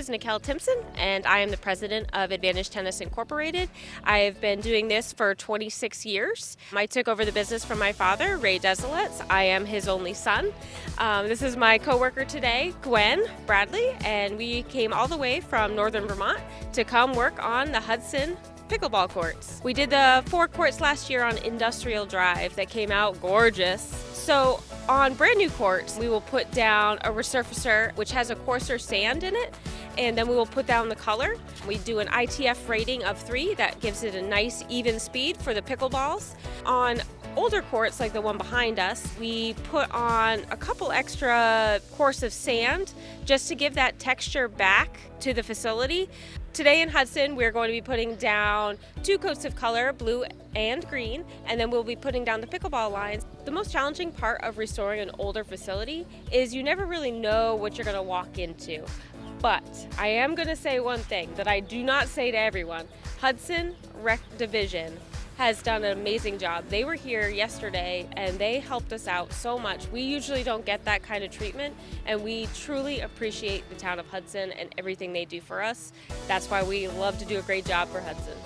is Nikel Timpson, and I am the president of Advantage Tennis Incorporated. I've been doing this for 26 years. I took over the business from my father, Ray Desilets. I am his only son. This is my coworker today, Gwen Bradley, and we came all the way from northern Vermont to come work on the Hudson pickleball courts. We did the 4 courts last year on Industrial Drive that came out gorgeous. So on brand new courts, we will put down a resurfacer which has a coarser sand in it, and then we will put down the color. We do an ITF rating of 3 that gives it a nice even speed for the pickleballs. On older courts like the one behind us, we put on a couple extra course of sand just to give that texture back to the facility. Today in Hudson, we're going to be putting down 2 coats of color, blue and green, and then we'll be putting down the pickleball lines. The most challenging part of restoring an older facility is you never really know what you're going to walk into. But I am going to say one thing that I do not say to everyone. Hudson Rec Division has done an amazing job. They were here yesterday and they helped us out so much. We usually don't get that kind of treatment, and we truly appreciate the town of Hudson and everything they do for us. That's why we love to do a great job for Hudson.